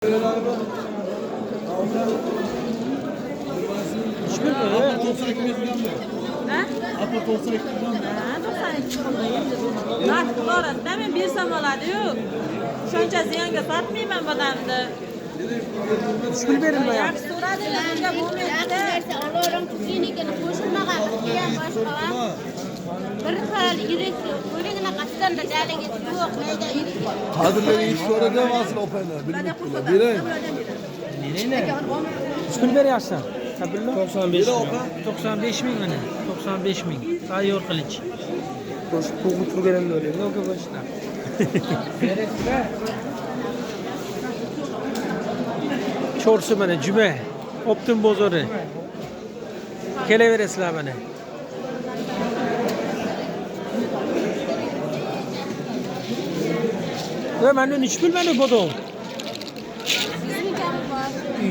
Hiçbir böyle. 92 milyon mu? Ha? Apart olsa 2 milyon mu? Ha, 92 milyon. Narx borasida men bersam bo'ladi-yu. Shuncha ziyonga sotmayman odamni. Hiçbir verilme ya. Yaxshi so'radilar, bunga bo'lmaydi. Olorim klinikani qo'shilmagan qilgan boshqa. Bir xil yirik qo'ligini qasdanda jaligi yo'q, mayda yirik. Kadrları hiç sonra asıl opena. Bilin. Hiçbir ver yaşsan. Tabillo. 95 bin. 95 bin hani. 95 bin. Tayyor kılıç. Bu turgelen de öyle. Ne o başına? Çorsu bana cüme. Optum bozorı. Kele veresler bana. Ve benden hiç bilmedi bodum.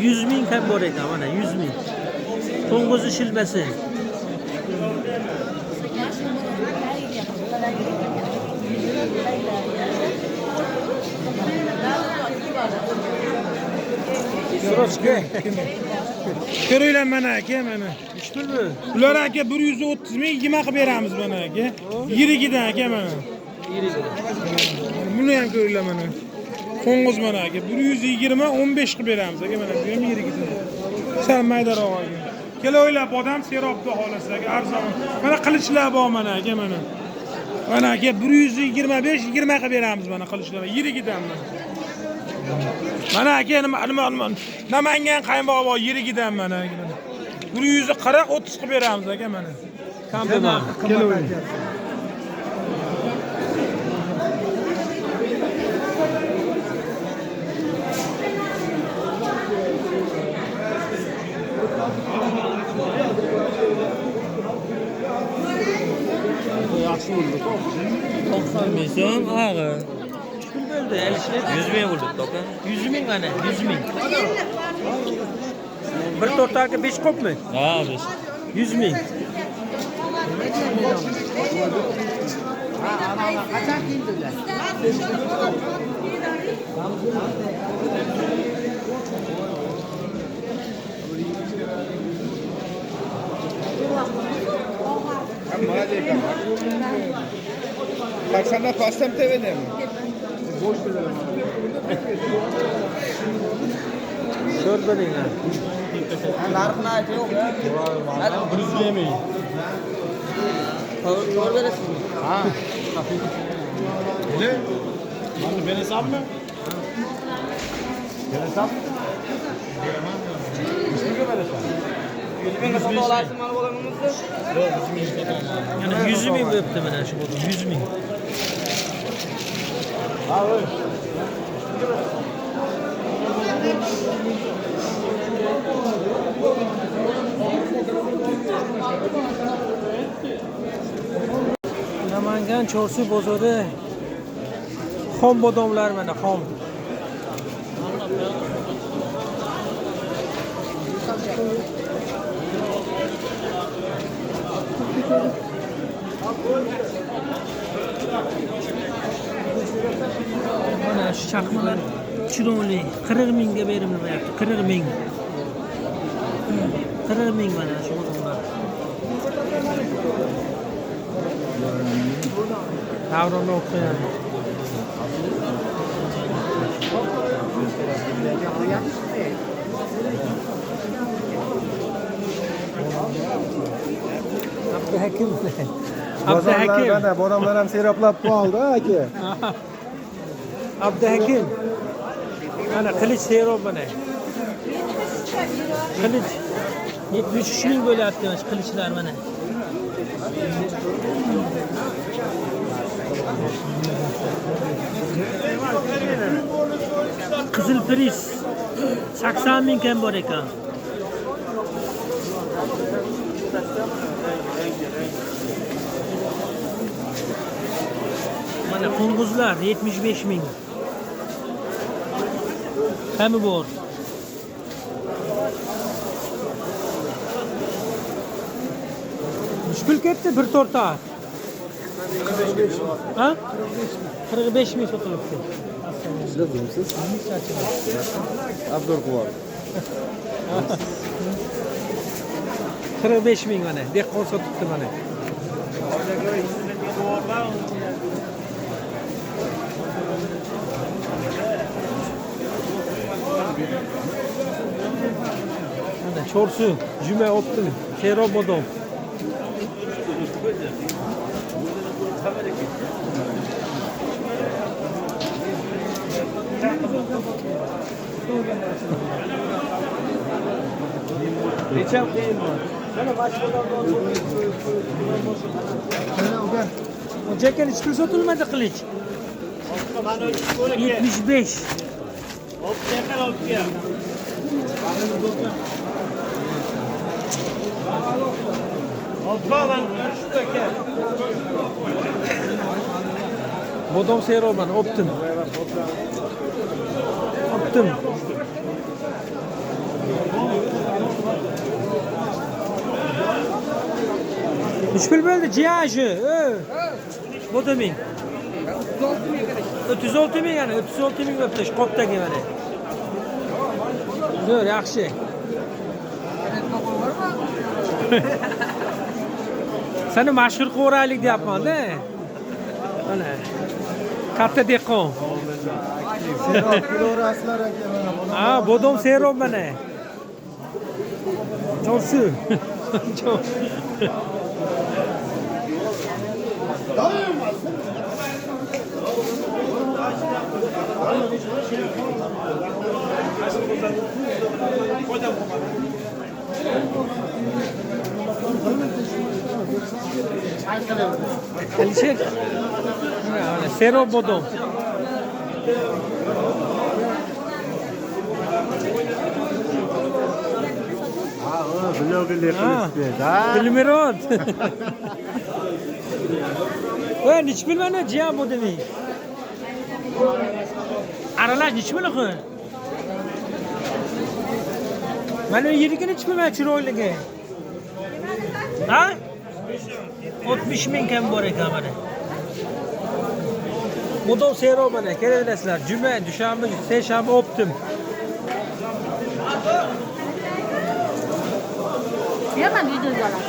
100 bin hem borek ama 100 bin. Tonguzu şilmesi. Sorochka. Ko'ringlar mana aka mana. Hiç bilmi. Bular aka 130 ming 20 qilib beramiz mana aka. Yirigidan aka mana. Buni ham ko'ringlar mana. Qo'ng'iz mana aka 120 15 qilib beramiz aka mana. Bu ham yirigidan. Sal maydaroq aka. Keloylar bodam serobda xolasaga arzon. Mana qilichlar bor mana aka mana. Mana aka 125 20 qilib beramiz mana qilichlar. Yirigidan mana. Mana aka Namangan qaymoq bor yirigidan mana. 140 30 qilib beramiz aka mana. Kampına. Kelovering. Yaxshi bo'ldi. 90 ming so'm og'i. Pul bo'ldi, alishlar 100 ming bo'ldi to'ka. 100 ming mana, 100 ming. Bir to'rtaga 5 qopmi? Ha, 5. 100 ming. Kaçanda pastam TV'de mi? Şorba deyinler. Narxını aytıyor. Hadi 100 ming. Doğru veresin. Ha. Ne? Bunu ben hesap mı? Ben hesap. Yani 100 ming öptü bana şu bodu, 100 ming. Namangan Chorsu bozori xom bodomlar mana xom. Mana şu chaqmalar chiroyli 40 mingga berilmayapti, 40 ming. 40 ming mana shu bodomlar. Davronda o'qigan. Abduhakim. Abduhakim. Mana bodamlar ham seroplab qoldi aka. Abduhakim. Mana qilich serob mana. Qilich 73 ming bo'lyapti mana qilichlar mana. Qizil priz 80 ming kam bor ekan. Mana qo'ng'izlar 75 ming. Kami bor. Mushkul ketdi bir to'rtta. Ha? 45 ming sotilibdi. Sizimsiz? Abdurquvor. 45 ming mana. Dehqon sotibdi mana. Mana Chorsu, Juma optim, Serob bodom. Necha qiyin bor. Mana Hocaken hiç pul sotilmadi qilich. 75. Bodom Seroban optim. Optim. Üç pul bo'ldi jiyaji. Bodoming. 36 ming yani 36 ming bo'pti qopdagi mana. Zo'r, yaxshi. Seni mashhur qilib deyapman-da. Mana. Katta dehqon. Kilo'raslar aka mana. Ha, bodom serob mana. Chorsu. Alişek. Serob bodom. Bilmiyorum. Ben hiç bilmem cihan bodemi. Aralaş hiç bilmem. Ben o yerikini hiç bilmem çiroyligi. Ha? 60 ming kam bor ekan mana. Bodom serob mana. Kelaverasizlar. Juma, dushanba, seshanba optim. Yaman video olasiz.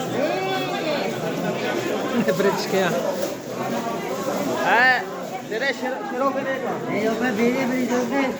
Birinchi ya. Ha, nere şirob edeydi? Yok ben biri gördüm.